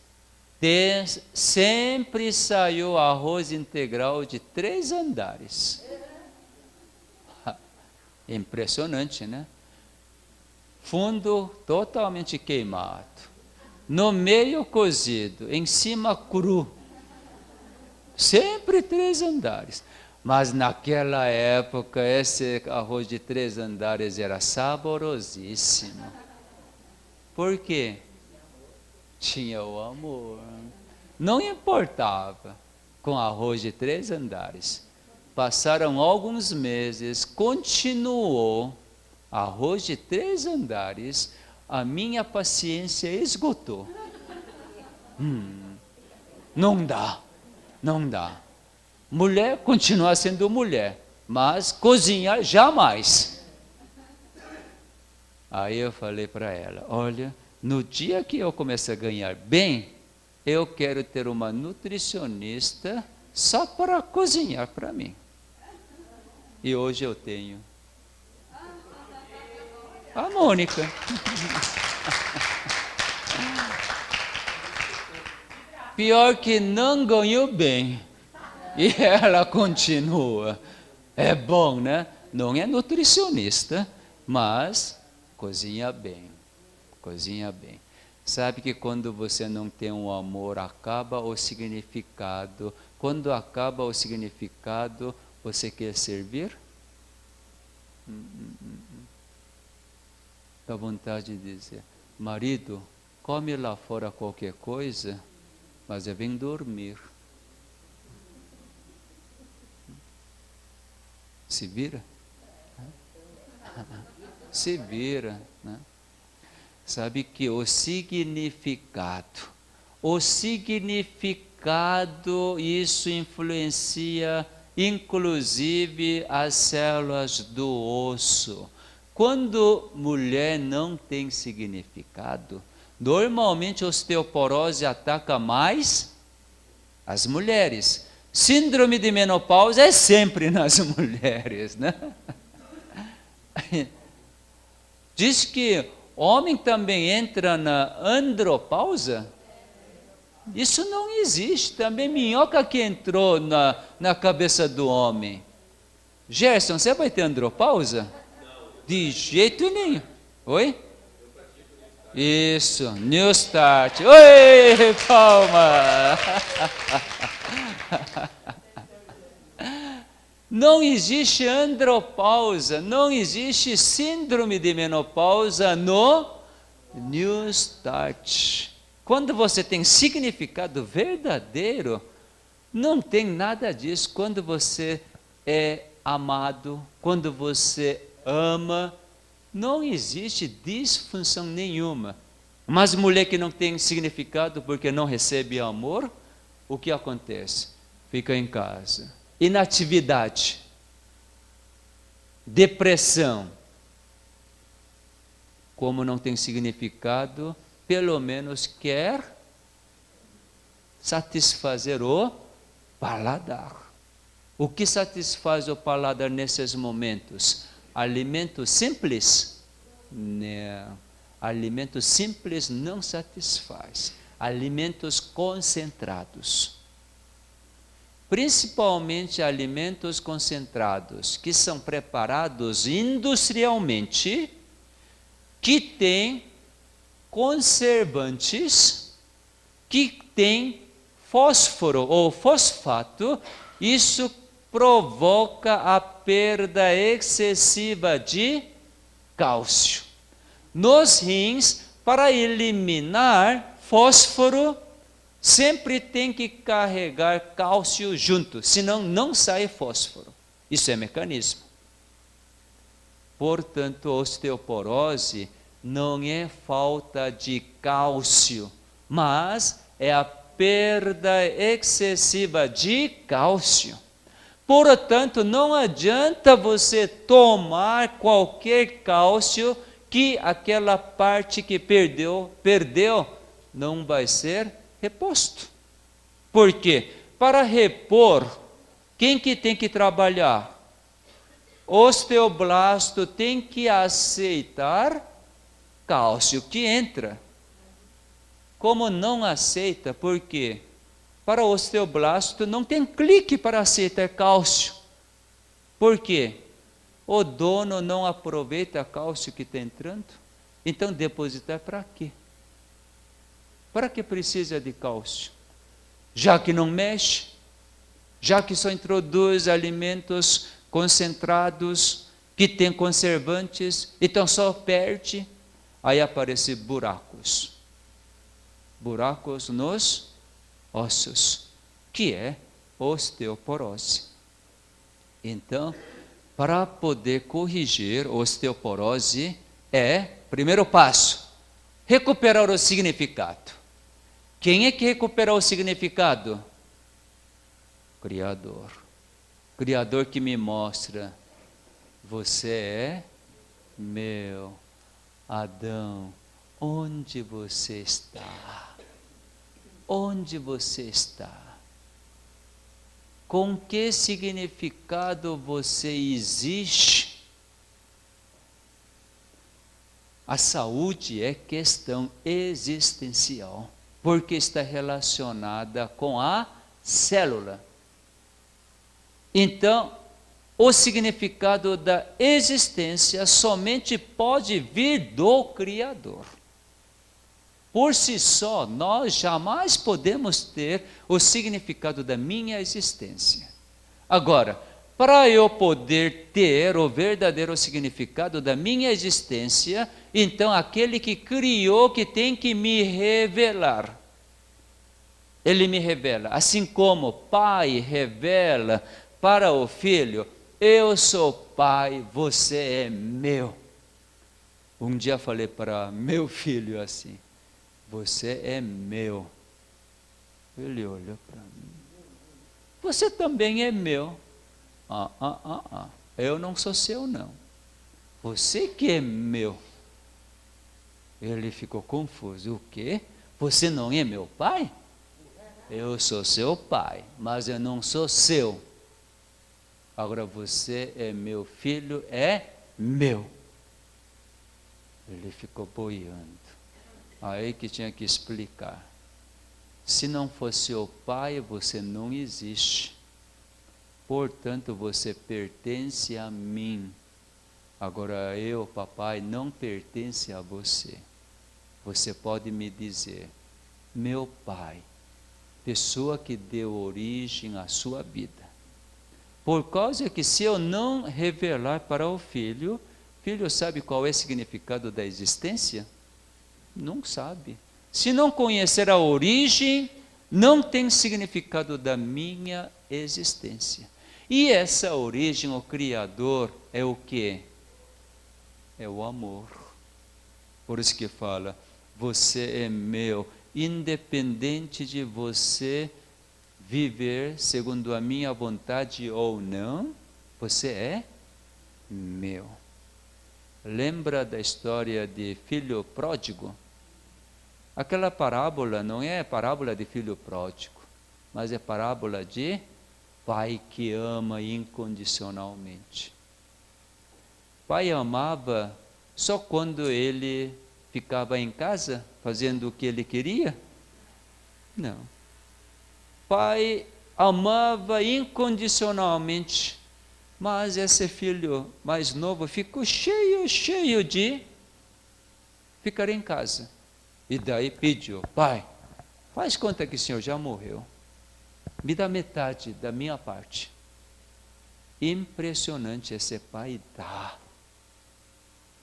Sempre saiu arroz integral de 3 andares. Impressionante, né? Fundo totalmente queimado. No meio cozido, em cima cru. Sempre 3 andares. Mas naquela época, esse arroz de 3 andares era saborosíssimo. Por quê? Tinha o amor. Não importava com arroz de 3 andares. Passaram alguns meses, continuou arroz de 3 andares, a minha paciência esgotou. Não dá. Mulher continua sendo mulher, mas cozinhar jamais. Aí eu falei para ela, olha, No dia que eu começar a ganhar bem, eu quero ter uma nutricionista só para cozinhar para mim. E hoje eu tenho a Mônica. Pior que não ganhou bem. E ela continua. É bom, né? Não é nutricionista, mas cozinha bem. Cozinha bem. Sabe que quando você não tem um amor, acaba o significado. Quando acaba o significado, você quer servir? Dá vontade de dizer, marido, come lá fora qualquer coisa, mas eu venho dormir. Se vira? Se vira, né? Sabe que o significado, isso influencia inclusive as células do osso. Quando mulher não tem significado, normalmente a osteoporose ataca mais as mulheres. Síndrome de menopausa é sempre nas mulheres, né? Diz que homem também entra na andropausa. Isso não existe. Também minhoca que entrou na cabeça do homem. Gerson, você vai ter andropausa? De jeito nenhum. Oi? Isso, New Start. Oi, palma! Não existe andropausa, não existe síndrome de menopausa no New Start. Quando você tem significado verdadeiro, não tem nada disso. Quando você é amado, quando você ama, não existe disfunção nenhuma. Mas mulher que não tem significado porque não recebe amor, o que acontece? Fica em casa. Inatividade, depressão. Como não tem significado, pelo menos quer satisfazer o paladar. O que satisfaz o paladar nesses momentos? Alimento simples? Não. Alimento simples não satisfaz. Alimentos concentrados. Principalmente alimentos concentrados, que são preparados industrialmente, que têm conservantes, que têm fósforo ou fosfato, isso provoca a perda excessiva de cálcio. Nos rins, para eliminar fósforo, sempre tem que carregar cálcio junto, senão não sai fósforo. Isso é mecanismo. Portanto, a osteoporose não é falta de cálcio, mas é a perda excessiva de cálcio. Portanto, não adianta você tomar qualquer cálcio que aquela parte que perdeu, não vai ser reposto. Por quê? Para repor, quem que tem que trabalhar? O osteoblasto tem que aceitar cálcio que entra. Como não aceita? Por quê? Para o osteoblasto não tem clique para aceitar cálcio. Por quê? O dono não aproveita cálcio que está entrando. Então depositar para quê? Para que precisa de cálcio? Já que não mexe, já que só introduz alimentos concentrados, que tem conservantes, então só perde, aí aparecem buracos. Buracos nos ossos, que é osteoporose. Então, para poder corrigir osteoporose, primeiro passo, recuperar o significado. Quem é que recupera o significado? Criador. Criador que me mostra, você é meu. Adão, onde você está? Onde você está? Com que significado você existe? A saúde é questão existencial, porque está relacionada com a célula. Então, o significado da existência somente pode vir do Criador. Por si só, nós jamais podemos ter o significado da minha existência. Agora, para eu poder ter o verdadeiro significado da minha existência, então aquele que criou que tem que me revelar. Ele me revela, assim como o pai revela para o filho, eu sou pai, você é meu. Um dia falei para meu filho assim, você é meu. Ele olhou para mim. Você também é meu. Eu não sou seu, não. Você que é meu. Ele ficou confuso. O quê? Você não é meu pai? Eu sou seu pai, mas eu não sou seu. Agora você é meu filho, é meu. Ele ficou boiando. Aí que tinha que explicar. Se não fosse o pai, você não existe. Portanto, você pertence a mim. Agora eu, papai, não pertence a você. Você pode me dizer, meu pai, pessoa que deu origem à sua vida. Por causa que se eu não revelar para o filho sabe qual é o significado da existência? Não sabe. Se não conhecer a origem, não tem significado da minha existência. E essa origem, o Criador, é o quê? É o amor. Por isso que fala, você é meu, independente de você viver segundo a minha vontade ou não, você é meu. Lembra da história de filho pródigo? Aquela parábola não é parábola de filho pródigo, mas é parábola de pai que ama incondicionalmente. Pai amava só quando ele ficava em casa fazendo o que ele queria? Não. Pai amava incondicionalmente, mas esse filho mais novo ficou cheio de ficar em casa. E daí pediu, pai, faz conta que o senhor já morreu, me dá metade da minha parte. Impressionante, esse pai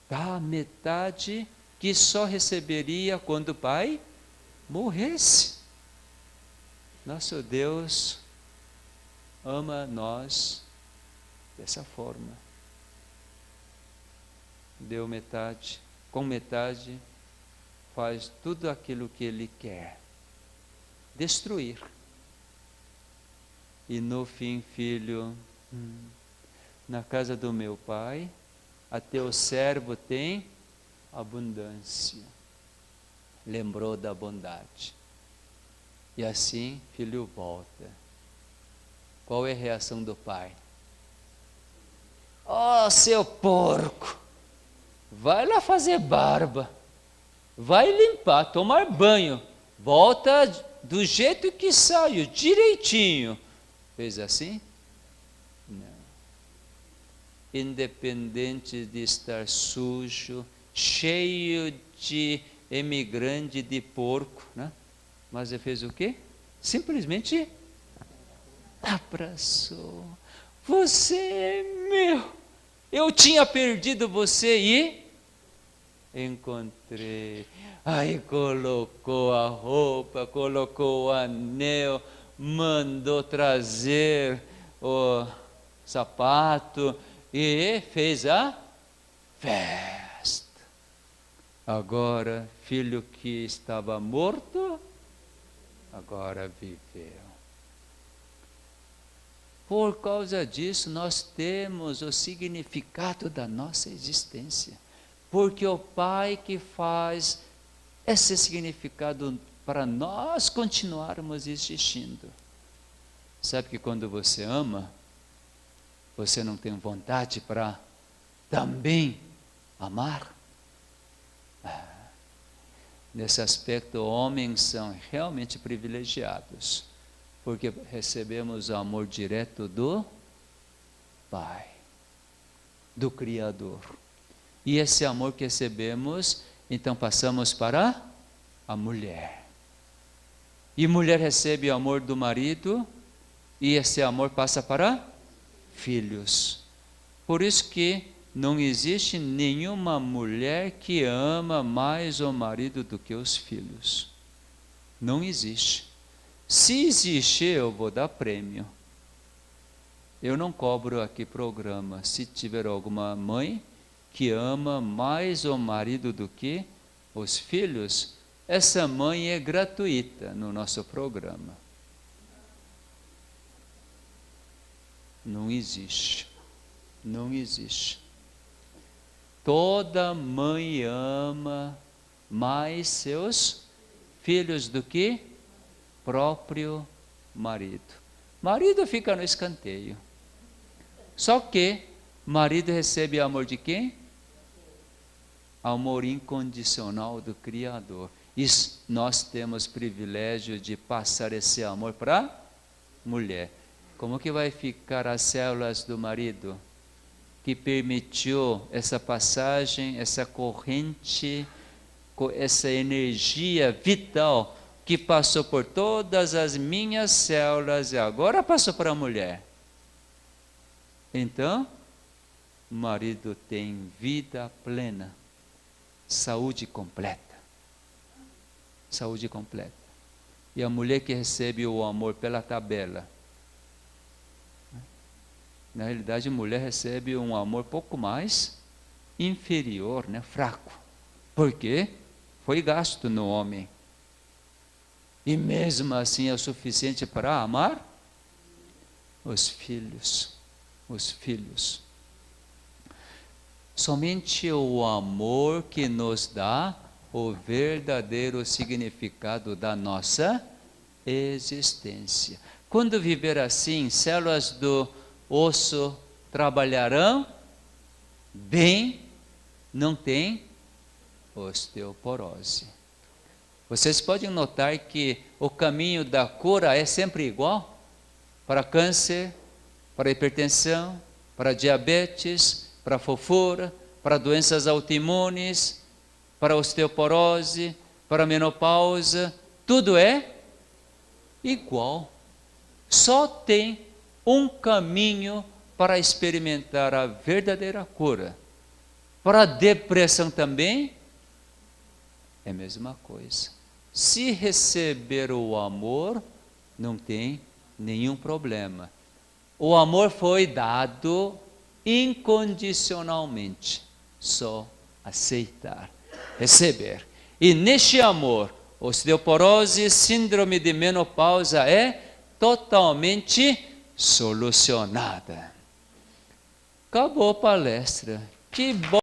dá metade que só receberia quando o pai morresse. Nosso Deus ama nós dessa forma. Deu metade, com metade faz tudo aquilo que Ele quer, destruir. E no fim, filho, na casa do meu pai, até o servo tem abundância. Lembrou da bondade. E assim, filho volta. Qual é a reação do pai? Oh, seu porco! Vai lá fazer barba. Vai limpar, tomar banho. Volta do jeito que saiu, direitinho. Fez assim? Não. Independente de estar sujo, cheio de emigrante, de porco, né? Mas ele fez o quê? Simplesmente abraçou. Você é meu. Eu tinha perdido você e encontrei. Aí colocou a roupa, colocou o anel, mandou trazer o sapato e fez a festa. Agora, filho que estava morto, agora viveu. Por causa disso, nós temos o significado da nossa existência. Porque o Pai que faz Esse é o significado para nós continuarmos existindo. Sabe que quando você ama, você não tem vontade para também amar? Nesse aspecto, homens são realmente privilegiados, porque recebemos o amor direto do Pai, do Criador. E esse amor que recebemos, então passamos para a mulher. E mulher recebe o amor do marido, e esse amor passa para filhos. Por isso que não existe nenhuma mulher que ama mais o marido do que os filhos. Não existe. Se existir, eu vou dar prêmio. Eu não cobro aqui programa. Se tiver alguma mãe que ama mais o marido do que os filhos, essa mãe é gratuita no nosso programa. Não existe. Não existe. Toda mãe ama mais seus filhos do que próprio marido. Marido fica no escanteio. Só que marido recebe amor de quem? Amor incondicional do Criador. E nós temos privilégio de passar esse amor para a mulher. Como que vai ficar as células do marido que permitiu essa passagem, essa corrente, essa energia vital que passou por todas as minhas células e agora passou para a mulher? Então, o marido tem vida plena, saúde completa. Saúde completa. E a mulher que recebe o amor pela tabela, na realidade, a mulher recebe um amor pouco mais inferior, fraco. Por quê? Foi gasto no homem. E mesmo assim é o suficiente para amar os filhos. Os filhos. Somente o amor que nos dá o verdadeiro significado da nossa existência. Quando viver assim, células do osso trabalharão bem, não tem osteoporose. Vocês podem notar que o caminho da cura é sempre igual para câncer, para hipertensão, para diabetes, para fofura, para doenças autoimunes, para osteoporose, para menopausa, tudo é igual. Só tem um caminho para experimentar a verdadeira cura. Para a depressão também é a mesma coisa. Se receber o amor, não tem nenhum problema. O amor foi dado incondicionalmente. Só aceitar, receber. E neste amor, osteoporose, síndrome de menopausa é totalmente solucionada. Acabou a palestra. Que bom!